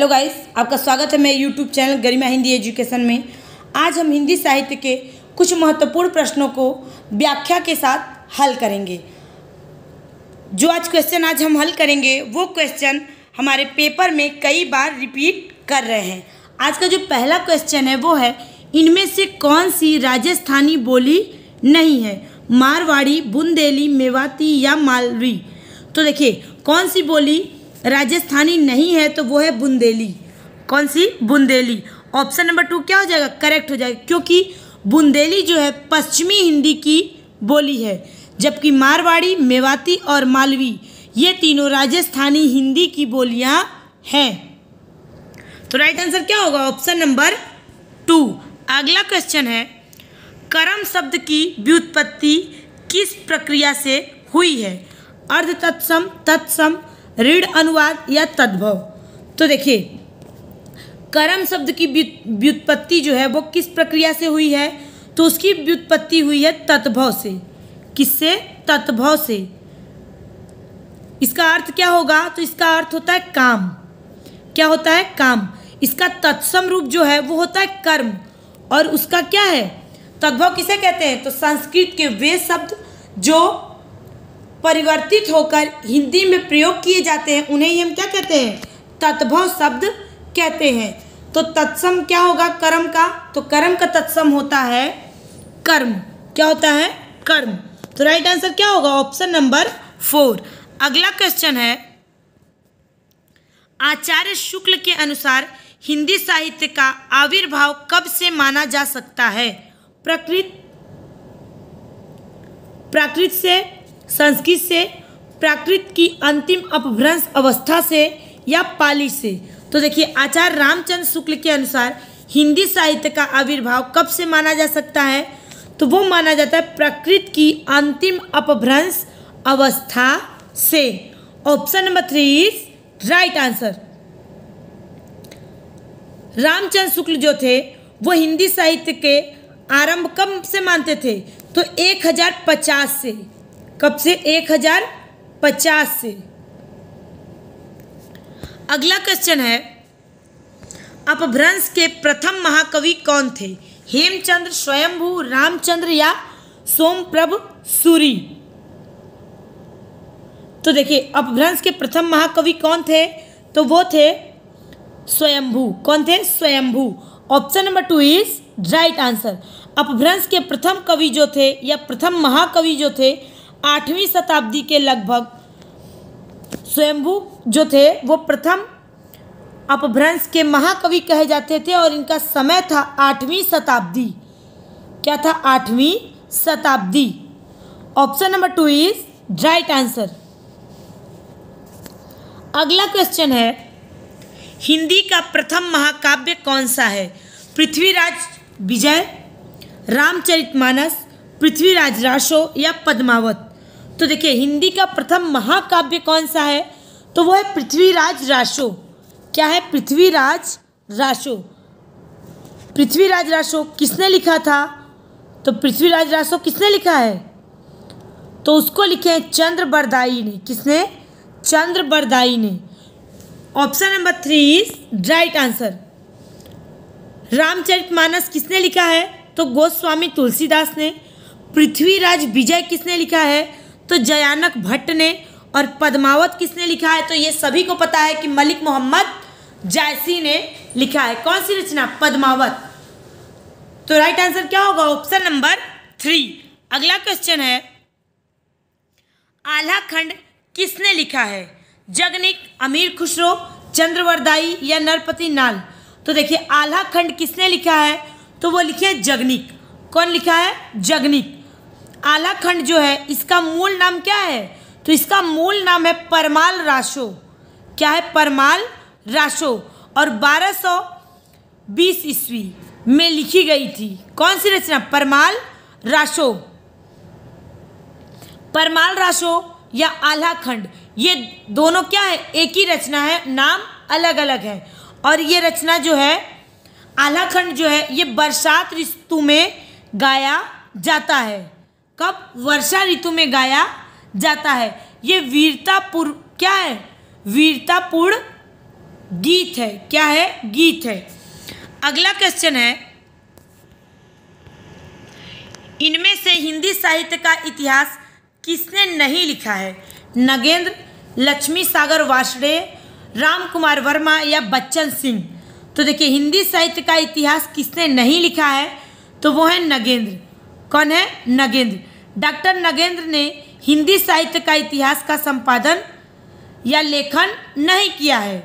Hello guys, आपका स्वागत है मेरे यूट्यूब चैनल गरिमा हिंदी एजुकेशन में। आज हम हिंदी साहित्य के कुछ महत्वपूर्ण प्रश्नों को व्याख्या के साथ हल करेंगे। जो आज हम हल करेंगे वो क्वेश्चन हमारे पेपर में कई बार रिपीट कर रहे हैं। आज का जो पहला क्वेश्चन है वो है, इनमें से कौन सी राजस्थानी बोली नहीं है? मारवाड़ी, बुंदेली, मेवाती या मालवी। तो देखिए, कौन सी बोली राजस्थानी नहीं है? तो वो है बुंदेली। कौन सी? बुंदेली। ऑप्शन नंबर 2 क्या हो जाएगा? करेक्ट हो जाएगा, क्योंकि बुंदेली जो है पश्चिमी हिंदी की बोली है, जबकि मारवाड़ी, मेवाती और मालवी ये तीनों राजस्थानी हिंदी की बोलियां हैं। तो राइट आंसर क्या होगा? Option number 2। अगला क्वेश्चन है, कर्म शब्द की व्युत्पत्ति किस प्रक्रिया से हुई है? अर्ध तत्सम, तत्सम, ऋण अनुवाद या तद्भव। तो देखिए, कर्म शब्द की व्युत्पत्ति जो है वो किस प्रक्रिया से हुई है? तो उसकी व्युत्पत्ति हुई है तद्भव से। किससे? तद्भव से। इसका अर्थ क्या होगा? तो इसका अर्थ होता है काम। क्या होता है? काम। इसका तत्सम रूप जो है वो होता है कर्म, और उसका क्या है? तद्भव किसे कहते हैं? तो संस्कृत के वे शब्द जो परिवर्तित होकर हिंदी में प्रयोग किए जाते हैं उन्हें ही हम क्या कहते हैं? तद्भव शब्द कहते हैं। तो तत्सम क्या होगा कर्म का? तो कर्म का तत्सम होता है कर्म। क्या होता है? कर्म। तो राइट आंसर क्या होगा? Option number 4। अगला क्वेश्चन है, आचार्य शुक्ल के अनुसार हिंदी साहित्य का आविर्भाव कब से माना जा सकता है? प्राकृत से, संस्कृत से, प्राकृत की अंतिम अपभ्रंश अवस्था से या पाली से। तो देखिए, आचार्य रामचंद्र शुक्ल के अनुसार हिंदी साहित्य का आविर्भाव कब से माना जा सकता है? तो वो माना जाता है प्राकृत की अंतिम अपभ्रंश अवस्था से। Option number 3 is right answer. Ramchandra Shukla जो थे वो हिंदी साहित्य के आरंभ कब से मानते थे? तो 1050 से। कब से? 1050 से। अगला क्वेश्चन है, अपभ्रंश के प्रथम महाकवि कौन थे? हेमचंद्र, स्वयंभू, रामचंद्र या सोमप्रभ सूरी। तो देखिए, अपभ्रंश के प्रथम महाकवि कौन थे? तो वो थे स्वयंभू। कौन थे? स्वयंभू। Option number 2 is right answer. अपभ्रंश के प्रथम कवि जो थे या प्रथम महाकवि जो थे 8वीं शताब्दी के लगभग स्वयंभू जो थे वो प्रथम अपभ्रंश के महाकवि कहे जाते थे, और इनका समय था 8वीं शताब्दी। क्या था? 8वीं शताब्दी। Option number 2 is right answer. अगला क्वेश्चन है, हिंदी का प्रथम महाकाव्य कौन सा है? पृथ्वीराज विजय, रामचरितमानस, पृथ्वीराज रासो या पद्मावत। तो देखिए, हिंदी का प्रथम महाकाव्य कौन सा है? तो वो है पृथ्वीराज रासो। क्या है? पृथ्वीराज रासो। पृथ्वीराज रासो किसने लिखा था? तो पृथ्वीराज रासो किसने लिखा है? तो उसको लिखे हैं चंद्रबरदाई ने। किसने? चंद्रबरदाई ने। Option number 3 is right answer. Ramcharitmanas किसने लिखा है? तो गोस्वामी तुलसीदास ने। पृथ्वीराज विजय किसने लिखा है? तो जयानक भट्ट ने। और पद्मावत किसने लिखा है? तो ये सभी को पता है कि मलिक मोहम्मद जायसी ने लिखा है। कौन सी रचना? पद्मावत। तो राइट आंसर क्या होगा? Option number 3। अगला क्वेश्चन है, आल्हा खंड किसने लिखा है? जगनिक, अमीर खुसरो, चंद्रबरदाई या नरपति नाल। तो देखिए, आल्हा खंड किसने लिखा है? तो वो लिखे जगनिक। कौन लिखा है? जगनिक। आल्हा खंड जो है इसका मूल नाम क्या है? तो इसका मूल नाम है परमाल रासो। क्या है? परमाल रासो। और 1220 ईस्वी में लिखी गई थी। कौन सी रचना? परमाल रासो। परमाल रासो या आल्हा खंड, ये दोनों क्या है? एक ही रचना है, नाम अलग अलग है। और ये रचना जो है आल्हा खंड जो है ये बरसात ऋतु में गाया जाता है। कब? वर्षा ऋतु में गाया जाता है। ये वीरतापूर्ण क्या है? वीरतापूर्ण गीत है। क्या है? गीत है। अगला क्वेश्चन है, इनमें से हिंदी साहित्य का इतिहास किसने नहीं लिखा है? नगेंद्र, लक्ष्मी सागर वार्ष्णेय, राम कुमार वर्मा या बच्चन सिंह? तो देखिए, हिंदी साहित्य का इतिहास किसने नहीं लिखा है? तो वो है नगेंद्र। कौन है? नगेंद्र। डॉक्टर नगेंद्र ने हिंदी साहित्य का इतिहास का संपादन या लेखन नहीं किया है,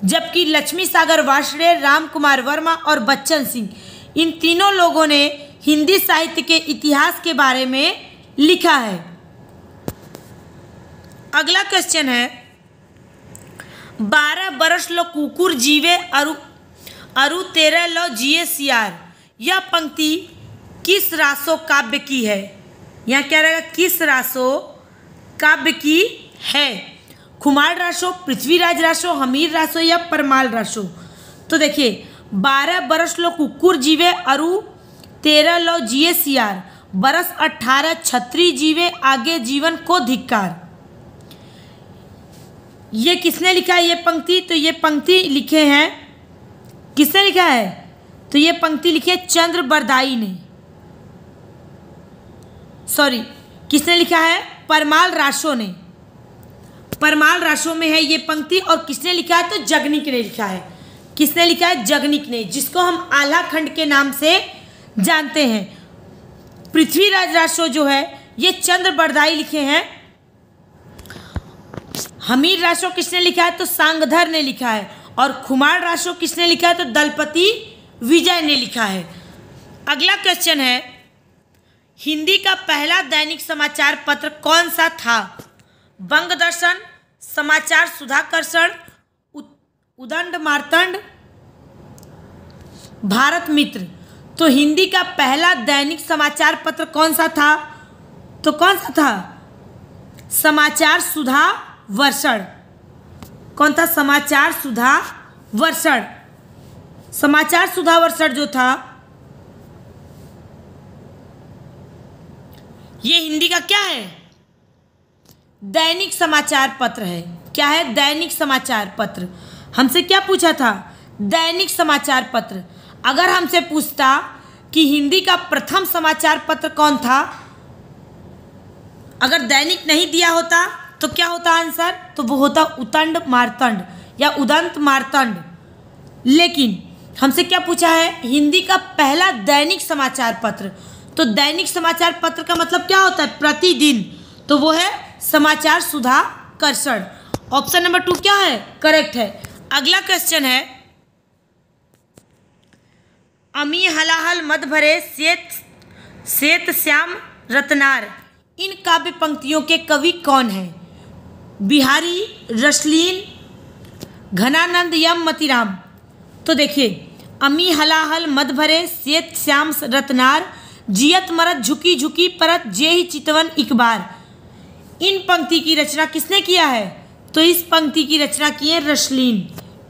जबकि लक्ष्मी सागर वार्ष्णेय, राम कुमार वर्मा और बच्चन सिंह, इन तीनों लोगों ने हिंदी साहित्य के इतिहास के बारे में लिखा है। अगला क्वेश्चन है, 12 बरस लो कुकुर जीवे अरु 13 लो जिए सियार, यह पंक्ति किस रासो काव्य की है? यहाँ क्या रहेगा? किस रासो काव्य की है? खुमार रासो, पृथ्वीराज रासो, हमीर रासो या परमाल रासो? तो देखिए, 12 बरस लो कुकुर जीवे अरु 13 लो जिए सियार, बरस 18 छत्री जीवे आगे जीवन को धिक्कार। ये किसने लिखा है ये पंक्ति? तो ये पंक्ति लिखे हैं, किसने लिखा है? तो ये पंक्ति लिखी है चंद्र बरदाई ने। सॉरी, किसने लिखा है? परमाल रासो ने। परमाल रासो में है ये पंक्ति। और किसने लिखा है? तो जगनिक ने लिखा है। किसने लिखा है? जगनिक ने, जिसको हम आल्हा खंड के नाम से जानते हैं। पृथ्वीराज रासो जो है ये चंद्र बरदाई लिखे हैं। हमीर रासो किसने लिखा है? तो सांगधर ने लिखा है। और खुमार रासो किसने लिखा है? तो दलपति विजय ने लिखा है। अगला क्वेश्चन है, हिंदी का पहला दैनिक समाचार पत्र कौन सा था? बंगदर्शन, समाचार सुधाकर्षण, उदंड मार्तंड, भारत मित्र? तो हिंदी का पहला दैनिक समाचार पत्र कौन सा था? तो कौन सा था? समाचार सुधा वर्षण। कौन था? समाचार सुधा वर्षण। समाचार सुधा वर्षण जो था ये हिंदी का क्या है? दैनिक समाचार पत्र है। क्या है? दैनिक समाचार पत्र। हमसे क्या पूछा था? दैनिक समाचार पत्र। अगर हमसे पूछता कि हिंदी का प्रथम समाचार पत्र कौन था, अगर दैनिक नहीं दिया होता तो क्या होता आंसर? तो वो होता उतंड मार्तंड या उदंत मार्तंड। लेकिन हमसे क्या पूछा है? हिंदी का पहला दैनिक समाचार पत्र। तो दैनिक समाचार पत्र का मतलब क्या होता है? प्रतिदिन। तो वो है समाचार सुधाकर्षण। ऑप्शन नंबर 2 क्या है? करेक्ट है। अगला क्वेश्चन है, अमी हलाहल मद भरे श्वेत श्याम रत्नार, इन काव्य पंक्तियों के कवि कौन हैं? बिहारी, रसलीन, घनानंद या मतीराम? तो देखिए, अमी हलाहल मद भरे श्वेत श्याम रत्नार, जियत मरत झुकी झुकी परत जे ही चितवन एक बार, इन पंक्ति की रचना किसने किया है? तो इस पंक्ति की रचना की है रसलीन।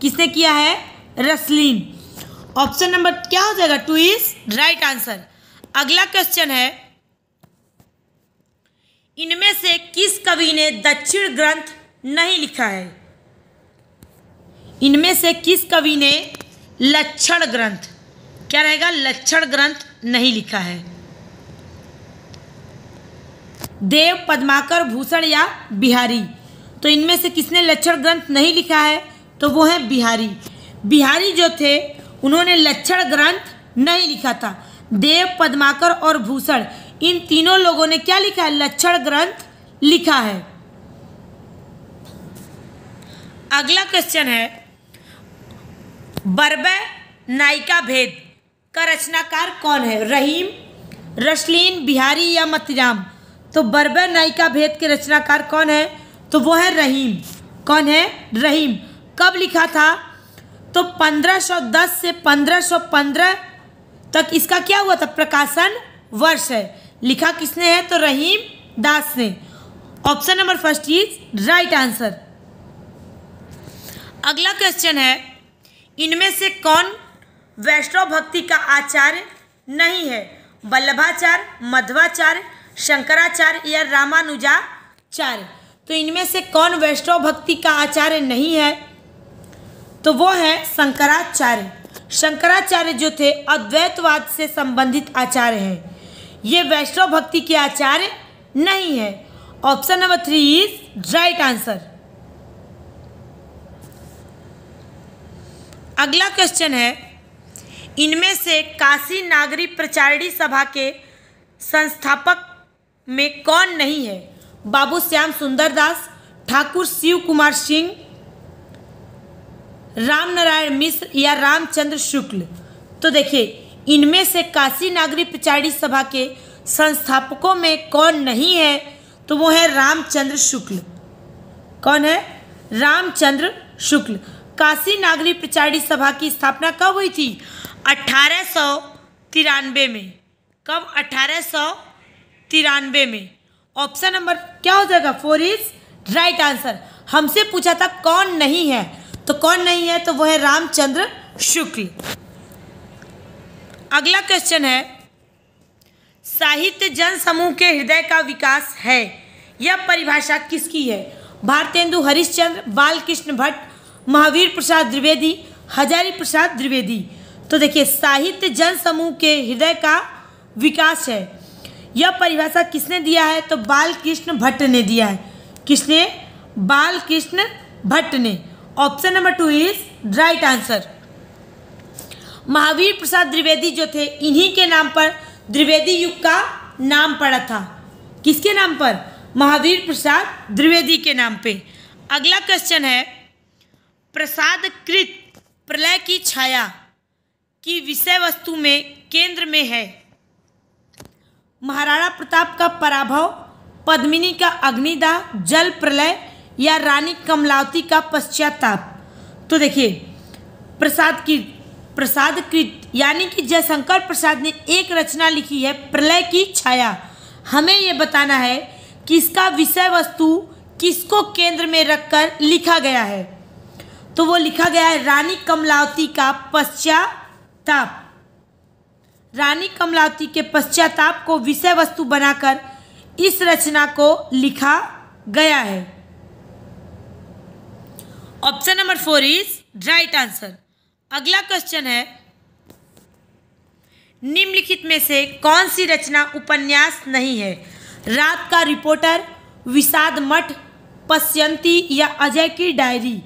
किसने किया है? रसलीन। ऑप्शन नंबर क्या हो जाएगा? 2 इज राइट आंसर। अगला क्वेश्चन है, इनमें से किस कवि ने दक्षिण ग्रंथ नहीं लिखा है? इनमें से किस कवि ने लक्षण ग्रंथ, क्या रहेगा? लक्षण ग्रंथ नहीं लिखा है। देव, पद्माकर, भूषण या बिहारी? तो इनमें से किसने लक्षण ग्रंथ नहीं लिखा है? तो वो है बिहारी। बिहारी जो थे उन्होंने लक्षण ग्रंथ नहीं लिखा था। देव, पद्माकर और भूषण, इन तीनों लोगों ने क्या लिखा है? लक्षण ग्रंथ लिखा है। अगला क्वेश्चन है, बरबे नायिका भेद का रचनाकार कौन है? रहीम, रसलीन, बिहारी या मतीराम? तो बरबे नायिका भेद के रचनाकार कौन है? तो वो है रहीम। कौन है? रहीम। कब लिखा था? तो 1510 से 1515 तक इसका क्या हुआ था? प्रकाशन वर्ष है। लिखा किसने है? तो रहीम दास ने। Option number 1 is right answer. अगला क्वेश्चन है, इनमें से कौन वैष्णव भक्ति का आचार्य नहीं है? वल्लभाचार्य, मध्वाचार्य, शंकराचार्य या रामानुजाचार्य? तो इनमें से कौन वैष्णव भक्ति का आचार्य नहीं है? तो वो है शंकराचार्य। शंकराचार्य जो थे अद्वैतवाद से संबंधित आचार्य हैं। ये वैष्णव भक्ति के आचार्य नहीं है। Option number 3 is right answer. अगला क्वेश्चन है, इनमें से काशी नागरी प्रचारिणी सभा के संस्थापक में कौन नहीं है? बाबू श्याम सुंदर दास, ठाकुर शिव कुमार सिंह, राम नारायण मिश्र या रामचंद्र शुक्ल। तो देखिए, इनमें से काशी नागरी प्रचारिणी सभा के संस्थापकों में कौन नहीं है? तो वो है रामचंद्र शुक्ल। कौन है? रामचंद्र शुक्ल। काशी नागरी प्रचारिणी सभा की स्थापना कब हुई थी? 1893 में। कब? 1893 में। ऑप्शन नंबर क्या हो जाएगा? 4 इज राइट आंसर। हमसे पूछा था कौन नहीं है, तो कौन नहीं है? तो वो है रामचंद्र शुक्ल। अगला क्वेश्चन है, साहित्य जन समूह के हृदय का विकास है, यह परिभाषा किसकी है? भारतेंदु हरिश्चंद्र, बालकृष्ण भट्ट, महावीर प्रसाद द्विवेदी, हजारी प्रसाद द्विवेदी। तो देखिए, साहित्य जन समूह के हृदय का विकास है, यह परिभाषा किसने दिया है? तो बालकृष्ण भट्ट ने दिया है। किसने? बालकृष्ण भट्ट ने। Option number 2 is right answer. Mahavir Prasad Dwivedi जो थे, इन्हीं के नाम पर द्विवेदी युग का नाम पड़ा था। किसके नाम पर? महावीर प्रसाद द्विवेदी के नाम पे। अगला क्वेश्चन है, प्रसादकृत प्रलय की छाया की विषय वस्तु में केंद्र में है महाराणा प्रताप का पराभव, पद्मिनी का अग्निदाह, जल प्रलय या रानी कमलावती का पश्चाताप। तो देखिए, प्रसादकृत यानी कि जयशंकर प्रसाद ने एक रचना लिखी है प्रलय की छाया। हमें ये बताना है कि इसका विषय वस्तु किसको केंद्र में रखकर लिखा गया है? तो वो लिखा गया है रानी कमलावती का पश्चाताप। रानी कमलावती के पश्चाताप को विषय वस्तु बनाकर इस रचना को लिखा गया है। Option number 4 is right answer. अगला क्वेश्चन है, निम्नलिखित में से कौन सी रचना उपन्यास नहीं है? रात का रिपोर्टर, विषाद मठ, पश्यंती या अजय की डायरी।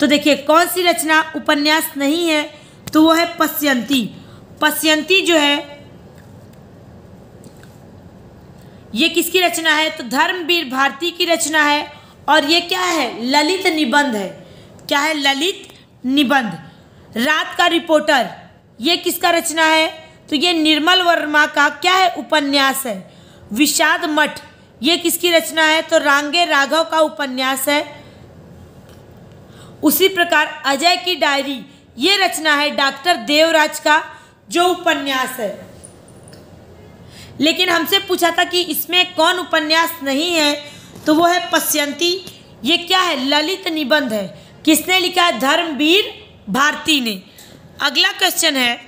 तो देखिए, कौन सी रचना उपन्यास नहीं है? तो वो है पश्यंती। पश्यंती जो है ये किसकी रचना है? तो धर्मवीर भारती की रचना है। और ये क्या है? ललित निबंध है। क्या है? ललित निबंध। रात का रिपोर्टर ये किसका रचना है? तो ये निर्मल वर्मा का क्या है? उपन्यास है। विषाद मठ ये किसकी रचना है? तो रांगे राघव का उपन्यास है। उसी प्रकार अजय की डायरी ये रचना है डॉक्टर देवराज का, जो उपन्यास है। लेकिन हमसे पूछा था कि इसमें कौन उपन्यास नहीं है? तो वो है पश्यंती। ये क्या है? ललित निबंध है। किसने लिखा है? धर्मवीर भारती ने। अगला क्वेश्चन है,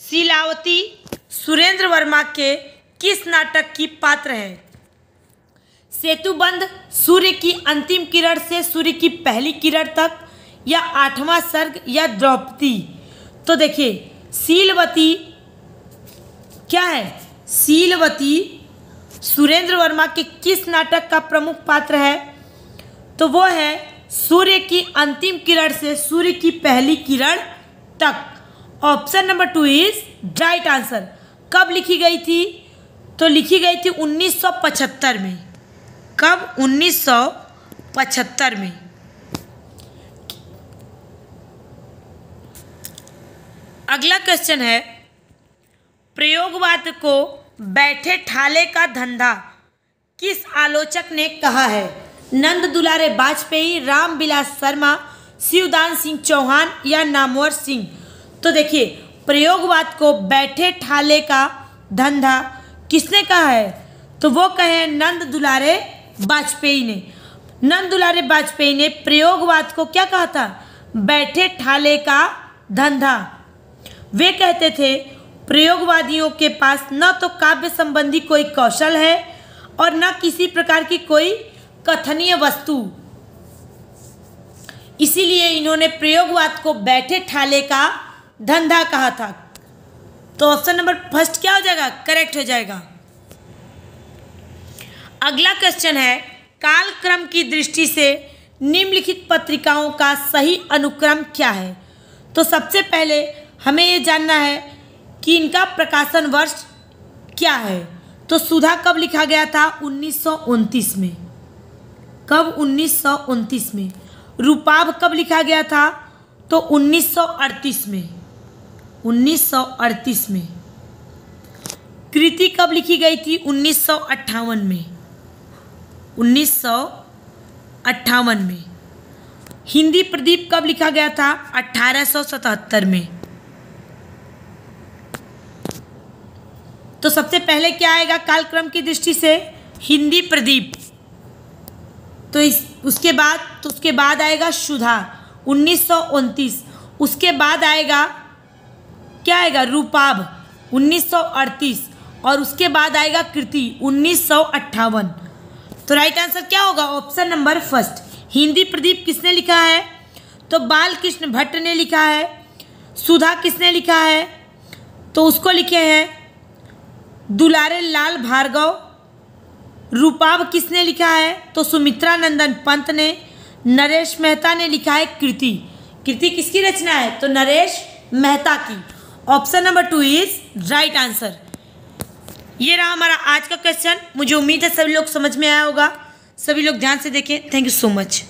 शीलावती सुरेंद्र वर्मा के किस नाटक की पात्र है? सेतुबंध, सूर्य की अंतिम किरण से सूर्य की पहली किरण तक, या 8वां सर्ग, या द्रौपदी। तो देखिए, शीलवती क्या है? शीलवती सुरेंद्र वर्मा के किस नाटक का प्रमुख पात्र है? तो वो है सूर्य की अंतिम किरण से सूर्य की पहली किरण तक। Option number 2 is right answer. कब लिखी गई थी? तो लिखी गई थी 1975 में। कब? 1975 में। अगला क्वेश्चन है, प्रयोगवाद को बैठे ठाले का धंधा किस आलोचक ने कहा है? नंद दुलारे वाजपेयी, रामविलास शर्मा, शिवदान सिंह चौहान या नामवर सिंह। तो देखिए, प्रयोगवाद को बैठे ठाले का धंधा किसने कहा है? तो वो कहे नंद दुलारे वाजपेयी ने। नंद दुलारे वाजपेयी ने प्रयोगवाद को क्या कहा था? बैठे ठाले का धंधा। वे कहते थे प्रयोगवादियों के पास न तो काव्य संबंधी कोई कौशल है और न किसी प्रकार की कोई कथनीय वस्तु। इसीलिए इन्होंने प्रयोगवाद को बैठे ठाले का धंधा कहा था। तो ऑप्शन नंबर फर्स्ट क्या हो जाएगा, करेक्ट हो जाएगा। अगला क्वेश्चन है, कालक्रम की दृष्टि से निम्नलिखित पत्रिकाओं का सही अनुक्रम क्या है। तो सबसे पहले हमें ये जानना है कि इनका प्रकाशन वर्ष क्या है। तो सुधा कब लिखा गया था, 1929 में। कब, 1929 में। रूपाभ कब लिखा गया था, तो 1938 में। 1938 में। कृति कब लिखी गई थी, 1958 में। 1958 में। हिंदी प्रदीप कब लिखा गया था, 1877 में। तो सबसे पहले क्या आएगा कालक्रम की दृष्टि से, हिंदी प्रदीप। तो उसके बाद आएगा सुधा 1929। उसके बाद आएगा क्या आएगा, रूपाभ 1938। और उसके बाद आएगा कृति 1958। तो राइट आंसर क्या होगा, option number first. Hindi Pradeep किसने लिखा है, तो बालकृष्ण भट्ट ने लिखा है। सुधा किसने लिखा है, तो उसको लिखे हैं दुलारे लाल भार्गव। रूपाभ किसने लिखा है, तो सुमित्रा नंदन पंत ने। नरेश मेहता ने लिखा है कृति। कृति किसकी रचना है, तो नरेश मेहता की। Option number 2 is right answer. ये रहा हमारा आज का क्वेश्चन। मुझे उम्मीद है सभी लोग समझ में आया होगा। सभी लोग ध्यान से देखें। Thank you so much.